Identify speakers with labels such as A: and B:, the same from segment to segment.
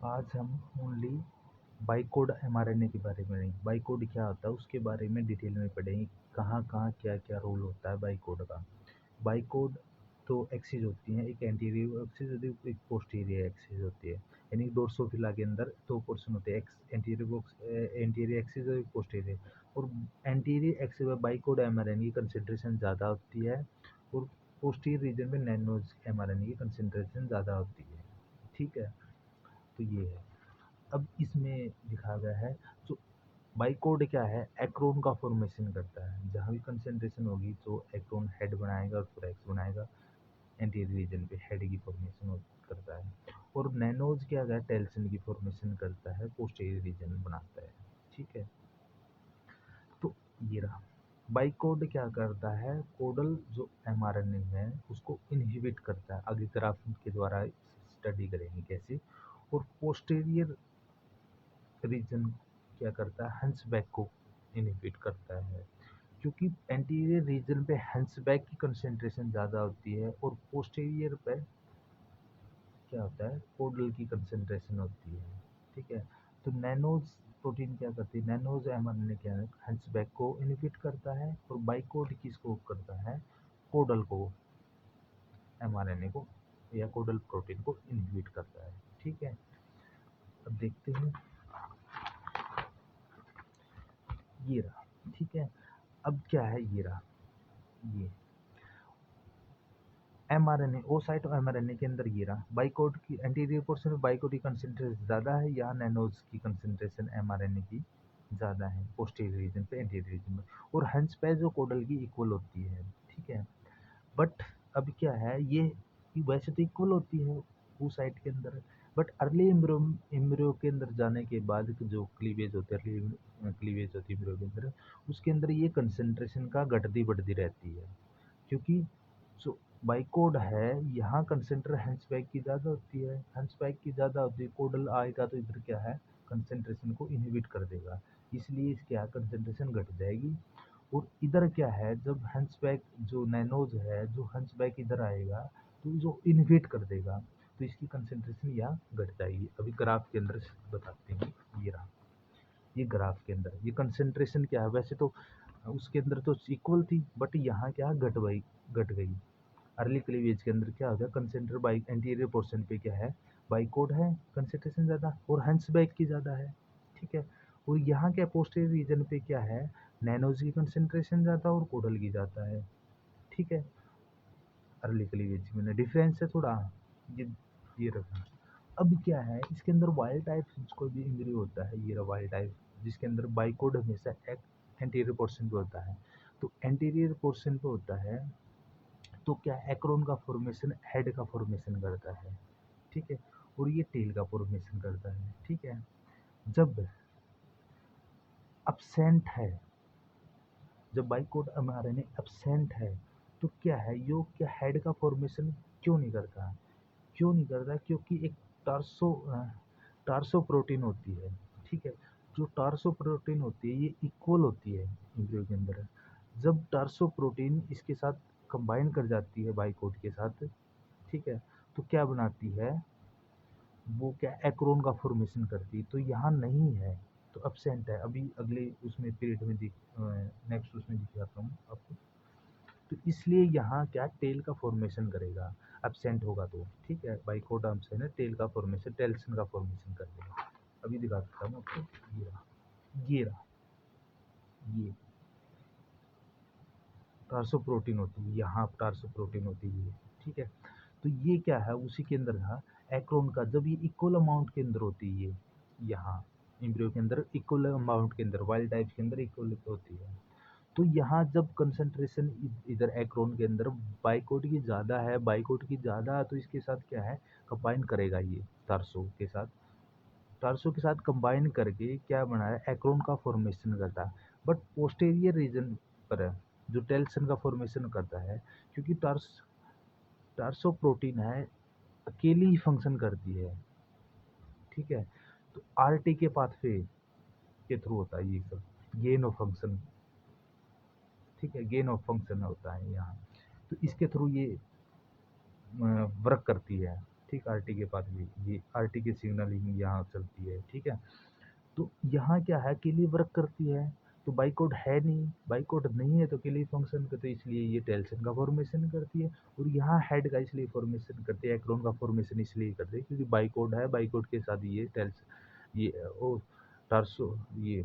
A: आज हम only bicoid mRNA के बारे में नहीं, बाइकोड क्या होता है उसके बारे में डिटेल में पढ़ेंगे। कहाँ कहाँ क्या क्या रोल होता है बाइकोड का। बाइकोड तो एक्सिस होती हैं, एक एंटीरियर एक्सिस होती है, एक पोस्टीरियर एक्सिस होती है। यानी ड्रोसोफिला के अंदर दो पोर्शन होते हैं, एंटीरियर एक्सिस और पोस्टीरियर। और एंटीरियर एक्सिस में बाइकोड एमआरएनए की कंसेंट्रेशन ज़्यादा होती है, और पोस्टीरियर रीजन में नैनोज एमआरएनए की कंसेंट्रेशन ज़्यादा होती है। ठीक है, तो ये है। अब इसमें दिखा गया है जो बाइकोड क्या है, एक्रोन का फॉर्मेशन करता है। जहाँ भी कंसंट्रेशन होगी तो एक्रोन हेड बनाएगा और पूरा एक्स बनाएगा, एंटीरियर रीजन पे हेड की फॉर्मेशन करता है। और नैनोज क्या है, टेल्सन की फॉर्मेशन करता है, पोस्टीरियर रीजन बनाता है। ठीक है, तो ये रहा। बाइकोड क्या करता है, कोडल जो एमआरएनए है उसको इनहिबिट करता है। आगे ग्राफ के द्वारा स्टडी करेंगे कैसे। और पोस्टीरियर रीजन क्या करता है, हंसबैक को इनहिबिट करता है। क्योंकि एंटीरियर रीजन पे हंसबैक की कंसंट्रेशन ज़्यादा होती है, और पोस्टीरियर पे क्या होता है, कोडल की कंसंट्रेशन होती है। ठीक है, तो नैनोज प्रोटीन क्या करती है, नैनोज एमआरएनए क्या है, हंसबैक को इनहिबिट करता है। और बाइकोड किसको करता है, कोडल को, एमआरएनए को या कोडल प्रोटीन को इनहिबिट करता है। ठीक है, अब देखते हैं, ये रहा। ठीक है, अब क्या है, ये रहा, ये एमआरएनए ओ साइट और एमआरएनए के अंदर ये रहा। बाइकोड की एंटीरियर पोर्शन में बाइकोड की कंसंट्रेशन ज़्यादा है, यहाँ नैनोज की कंसंट्रेशन एमआरएनए की ज़्यादा है, पोस्टीरियर रीजन पे, एंटीरियर रीजन में। और हंस पे जो कोडल की इक्वल होती है। ठीक है, बट अब क्या है, ये वैसे तो इक्वल होती है वो साइट के अंदर, बट अर्ली एम्ब्रियो के अंदर जाने के बाद जो क्लीवेज होते हैं, क्लीवेज होती है एम्ब्रियो के अंदर, उसके अंदर ये कंसंट्रेशन का घटती बढ़ती रहती है। क्योंकि जो बाइकोड है यहाँ कंसेंट्रेशन हंसबैक की ज़्यादा होती है, हंसबैक की ज़्यादा होती है, कोडल आएगा तो इधर क्या है, कंसेंट्रेशन को इनहिबिट कर देगा, इसलिए क्या कंसेंट्रेशन घट जाएगी। और इधर क्या है, जब हंसबैक जो नैनोज है, जो हंसबैक इधर आएगा तो जो इनहिबिट कर देगा, तो इसकी कंसेंट्रेशन यहाँ घट जाएगी। अभी ग्राफ के अंदर बताते हैं, ये रहा। ये ग्राफ के अंदर ये कंसेंट्रेशन क्या है, वैसे तो उसके अंदर तो इक्वल थी, बट यहाँ क्या घट गई। अर्ली क्लीवेज के अंदर क्या होता है, कंसेंट्रेट बाई एंटीरियर पोर्शन पे क्या है, बाइकोड है, कंसेंट्रेशन ज़्यादा, और हंसबैक की ज़्यादा है। ठीक है, और यहाँ क्या पोस्टीरियर रीजन पे क्या है, नैनोज की कंसेंट्रेशन ज़्यादा और कोडल की ज़्यादा है। ठीक है, अर्ली क्लीवेज में डिफरेंस है थोड़ा, ये ये रखना। अब क्या है, इसके अंदर वाइल्ड टाइप कोई भी एम्ब्रियो होता है, ये रहा वाइल्ड टाइप, जिसके अंदर बाइकोड हमेशा एक एंटीरियर पोर्शन पे होता है। तो एंटीरियर पोर्शन पे होता है तो क्या एक्रोन का फॉर्मेशन हेड का फॉर्मेशन करता है। ठीक है, और ये टेल का फॉर्मेशन करता है। ठीक है, जब absent है, जब बाइकोड एमआरएनए एब्सेंट है, तो क्या है, यो क्या हेड का फॉर्मेशन क्यों नहीं करता, क्यों नहीं करता, क्योंकि एक टार्सो टार्सो प्रोटीन होती है। ठीक है, जो टार्सो प्रोटीन होती है ये इक्वल होती है एम्ब्रियो के अंदर। जब टार्सो प्रोटीन इसके साथ कंबाइन कर जाती है बाइकोड के साथ, ठीक है, तो क्या बनाती है, वो क्या एक्रोन का फॉर्मेशन करती है। तो यहाँ नहीं है, तो अब्सेंट है। अभी अगले उसमें पीरियड में नेक्स्ट उसमें दिखाता हूँ आपको। तो इसलिए यहाँ क्या टेल का फॉर्मेशन करेगा, एब्सेंट होगा तो। ठीक है, बाइकोड है टेल का फॉर्मेशन, टेल्सन का फॉर्मेशन कर देगा। अभी दिखा सकता हूँ आपको, ये रहा, ये रहा, ये टार्सो प्रोटीन होती है, यहाँ टार्सो प्रोटीन होती है। ठीक है, तो ये क्या है, उसी के अंदर था एक्रोन का, जब ये इक्वल अमाउंट के अंदर होती है, ये यहाँ एम्ब्रियो के अंदर इक्वल अमाउंट के अंदर, वाइल्ड टाइप के अंदर इक्वल होती है। तो यहाँ जब कंसंट्रेशन इधर एक्रोन के अंदर बाइकोट की ज़्यादा है, बाइकोट की ज़्यादा है, तो इसके साथ क्या है, कंबाइन करेगा ये टार्सो के साथ, टार्सो के साथ कंबाइन करके क्या बना है, एक्रोन का फॉर्मेशन करता है। बट पोस्टेरियर रीजन पर है जो टेल्सन का फॉर्मेशन करता है, क्योंकि टार्सो प्रोटीन है, अकेली ही फंक्शन करती है। ठीक है, तो आरटी के पाथवे के थ्रू होता है ये सब, गेन ऑफ फंक्शन। ठीक है, गेन ऑफ फंक्शन होता है यहाँ, तो इसके थ्रू ये वर्क करती है। ठीक आरटी के पास भी ये आरटी की सिग्नलिंग यहाँ चलती है, ठीक है। तो यहाँ क्या है, के लिए वर्क करती है, तो बाइकोड है नहीं, बाइकोड नहीं है तो के लिए फंक्शन करते, इसलिए ये टेल्सन का फॉर्मेशन करती है। और यहाँ हेड का इसलिए फॉर्मेशन करती है, एक्रोन का फॉर्मेशन इसलिए करते हैं क्योंकि बाइकोड है, बाइकोड के साथ ये ये ओ टार्सो ये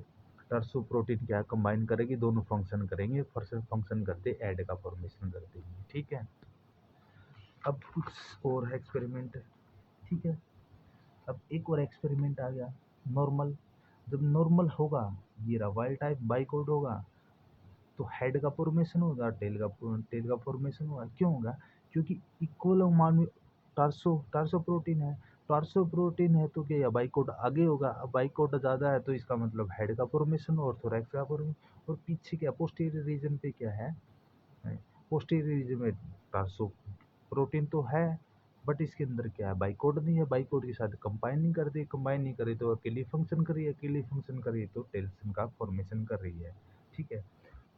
A: टार्सो प्रोटीन क्या कंबाइन करेगी, दोनों फंक्शन करेंगे, फंक्शन करते ऐड का फॉर्मेशन करते हैं, ठीक है। अब कुछ और है एक्सपेरिमेंट, ठीक है। अब एक और एक्सपेरिमेंट आ गया, नॉर्मल। जब नॉर्मल होगा, ये रहा वाइल्ड टाइप बाइकोड होगा, तो हेड का फॉर्मेशन होगा, टेल का फॉर्मेशन होगा। क्यों होगा? क्योंकि इक्वल अमाउंट में टार्सो टार्सो प्रोटीन है, टार्सो प्रोटीन है तो क्या बाइकोड आगे होगा, अब बाइकोड ज़्यादा है तो इसका मतलब हेड का फॉर्मेशन और थोरैक्स का फॉर्मेशन। और पीछे क्या पोस्टीरियर रीजन पे क्या है, पोस्टीरियर रीजन में टार्सो प्रोटीन तो है, बट इसके अंदर क्या है, बाइकोड नहीं है, बाइकोड के साथ कंबाइन नहीं करती, कंबाइन नहीं करे तो अकेली फंक्शन कर रही है, अकेली फंक्शन कर रही है तो टेल्सन का फॉर्मेशन कर रही है, ठीक है।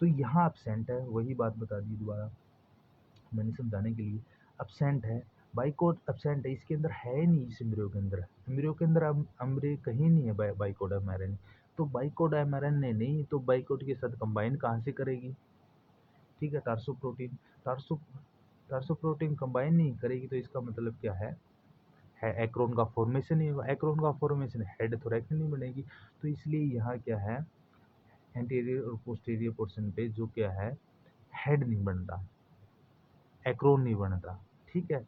A: तो यहाँ एब्सेंट है, वही बात बता दी दोबारा मैंने समझाने के लिए, एब्सेंट है, बाइकोड एब्सेंट है, इसके अंदर है नहीं, इस एम्ब्रियो के अंदर, एम्ब्रियो के अंदर एम्ब्रियो कहीं नहीं है बाइकोड एमआरएनए। तो बाइकोड एमआरएनए नहीं तो बाइकोड के साथ कंबाइन कहाँ से करेगी, ठीक है, टार्सो प्रोटीन, टार्सो टार्सो प्रोटीन कंबाइन नहीं करेगी तो इसका मतलब क्या है एक्रोन का फॉर्मेशन नहीं होगा, एक्रोन का फॉर्मेशन हेड थोरैक्स नहीं बनेगी। तो इसलिए यहाँ क्या है, एंटीरियर और पोस्टीरियर पोर्शन पे जो क्या है, हेड नहीं बनता, एक्रोन नहीं बनता, ठीक है।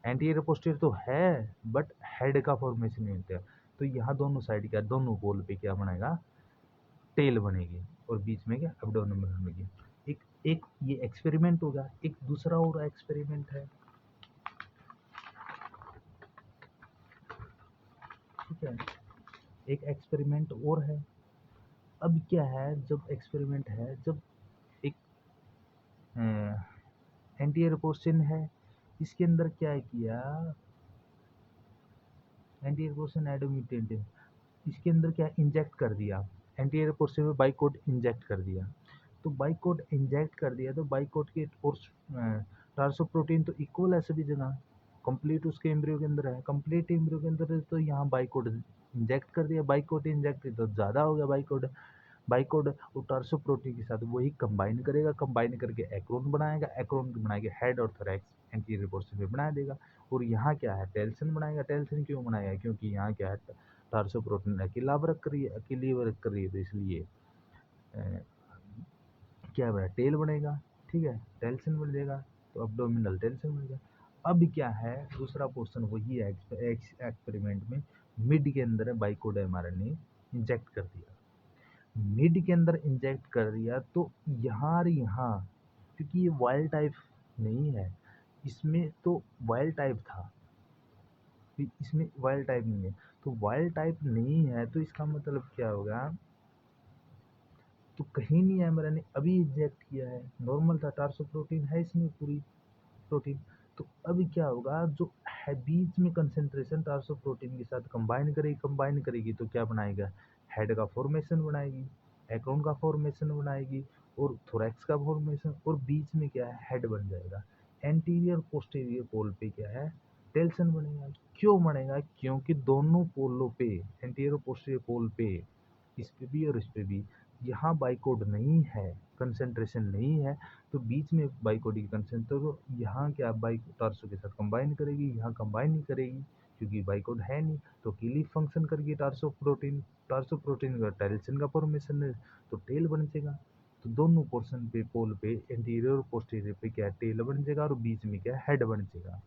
A: एंटीरियर पोस्टीरियर तो है बट हेड का फॉर्मेशन नहीं होता। तो यहाँ दोनों साइड क्या, दोनों पोल पे क्या बनेगा, टेल बनेगी, और बीच में क्या एब्डोमेन बनेगी। एक एक ये एक्सपेरिमेंट होगा, एक दूसरा और एक्सपेरिमेंट है, ठीक है, एक एक्सपेरिमेंट और है। अब क्या है, जब एक्सपेरिमेंट है, जब एक एंटीरियर पोर्शन है, इसके अंदर क्या किया, एंटीरियर पोर्शन एडोमिटेंट, इसके अंदर क्या इंजेक्ट कर दिया, एंटीरियर पोर्शन में बाइकोड इंजेक्ट कर दिया। तो बाइकोड इंजेक्ट कर दिया तो बाइकोड के और टार्सो प्रोटीन तो इक्वल है सभी जगह, कंप्लीट उसके एम्ब्रियो के अंदर है, कंप्लीट एम्ब्रियो के अंदर है, तो यहाँ बाइकोड इंजेक्ट कर दिया, बाइकोड इंजेक्ट तो ज़्यादा हो गया बाइकोड, बाइकोड और टार्सो प्रोटीन के साथ वही कंबाइन करेगा, कंबाइन करके एक्रोन बनाएगा, एक्रोन बना के हेड और थोरैक्स एंटीरियर पोर्शन में बना देगा। और यहाँ क्या है, टेल्सन बनाएगा, टेल्सन क्यों बनाएगा, क्योंकि यहाँ क्या है, टार्सो प्रोटीन अकेला वर्क कर रही है, अकेली वर्क कर रही है, तो इसलिए क्या बना, टेल बनेगा, ठीक है, टेल्सन बन जाएगा, तो अब्डोमिनल टेल्सन बन जाएगा। अब क्या है, दूसरा पोर्शन वही है, एक्सपेरिमेंट में मिड के अंदर बाइकोड एमआरएनए इंजेक्ट कर दिया, मिड के अंदर इंजेक्ट कर दिया, तो यहाँ क्योंकि ये वाइल्ड टाइप नहीं है, इसमें तो वाइल्ड टाइप था, इसमें वाइल्ड टाइप नहीं है, तो वाइल्ड टाइप नहीं है तो इसका मतलब क्या होगा, तो कहीं नहीं है, मैंने अभी इंजेक्ट किया है, नॉर्मल था, टार्सो प्रोटीन है इसमें पूरी प्रोटीन। तो अभी क्या होगा, जो है बीच में कंसेंट्रेशन टार्सो प्रोटीन के साथ कंबाइन करेगी तो क्या बनाएगा, हेड का फॉर्मेशन बनाएगी, एक्रोन का फॉर्मेशन बनाएगी, और थोरैक्स का फॉर्मेशन, और बीच में क्या है, हेड बन जाएगा। एंटीरियर पोस्टीरियर पोल पे क्या है, टेल्सन बनेगा। क्यों बनेगा, क्योंकि दोनों पोलों पे, एंटीरियर पोस्टीरियर पोल पे, इस पे भी और इस पे भी, यहाँ बाइकोड नहीं है, कंसेंट्रेशन नहीं है, तो बीच में बाइकोड की कंसेंट्रेशन, तो यहाँ क्या बाइक टार्सो के साथ कंबाइन करेगी, यहाँ कंबाइन नहीं करेगी क्योंकि बाइकोड है नहीं, तो अकेली फंक्शन करेगी टार्सो प्रोटीन का टेल्सन का फॉर्मेशन है, तो टेल बन जाएगा। तो दोनों पोर्शन पे, पोल पे, एंटीरियर और पोस्टीरियर पे क्या टेल बन जाएगा, और बीच में क्या हेड बन जाएगा।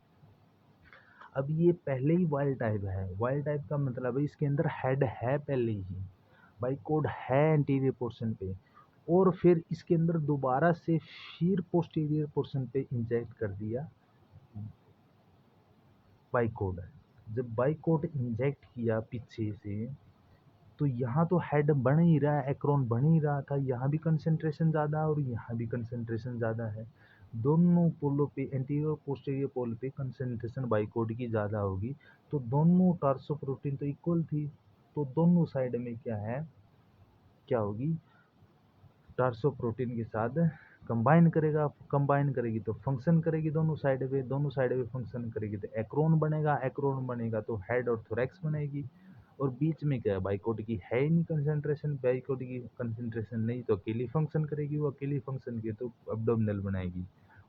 A: अब ये पहले ही वाइल्ड टाइप है, वाइल्ड टाइप का मतलब है इसके अंदर हेड है पहले ही, बाइकोड है एंटीरियर पोर्शन पे, और फिर इसके अंदर दोबारा से फिर पोस्टीरियर पोर्शन पे इंजेक्ट कर दिया बाइकोड। जब बाइकोड इंजेक्ट किया पीछे से, तो यहाँ तो हेड बन ही रहा है, एक्रोन बन ही रहा था, यहाँ भी कंसेंट्रेशन ज़्यादा और यहाँ भी कंसेंट्रेशन ज़्यादा है, दोनों पोलों पे, एंटीरियर और पोस्टीरियर पोल पे कंसेंट्रेशन बाइकोड की ज़्यादा होगी, तो दोनों टार्सो प्रोटीन तो इक्वल थी, तो दोनों साइड में क्या है, क्या होगी, टार्सो प्रोटीन के साथ कंबाइन करेगा, कंबाइन करेगी तो फंक्शन करेगी दोनों साइड पे फंक्शन करेगी तो एक्रोन बनेगा, एक्रोन बनेगा तो हेड और थोरैक्स बनेगी। और बीच में क्या है, बाइकोट की है ही नहीं कंसंट्रेशन, बाइकोट की कंसंट्रेशन नहीं तो अकेली फंक्शन करेगी, वो अकेली फंक्शन की तो अब्डोमिनल बनाएगी,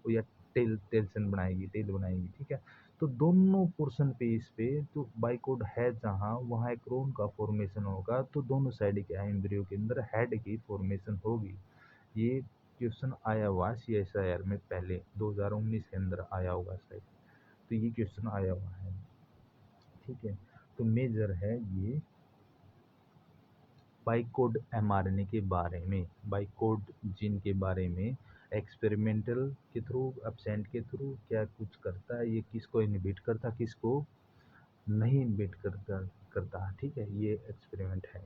A: वो या टेल्सन बनाएगी, टेल बनाएगी, ठीक है। तो दोनों पोर्शन पे इस पे तो बाइकोट है जहाँ वहाँ एक्रोन का फॉर्मेशन होगा, तो दोनों साइड के एम्ब्रियो के अंदर हेड की फॉर्मेशन होगी। ये क्वेश्चन आया हुआ CSIR में पहले 2019 के अंदर आया होगा शायद, तो ये क्वेश्चन आया हुआ है, ठीक है। तो मेजर है ये बाइकोड mRNA के बारे में, बाइकोड जीन के बारे में, एक्सपेरिमेंटल के थ्रू, एब्सेंट के थ्रू क्या कुछ करता है, ये किसको इनहिबिट करता, किसको नहीं इनहिबिट करता, ठीक है, ये एक्सपेरिमेंट है।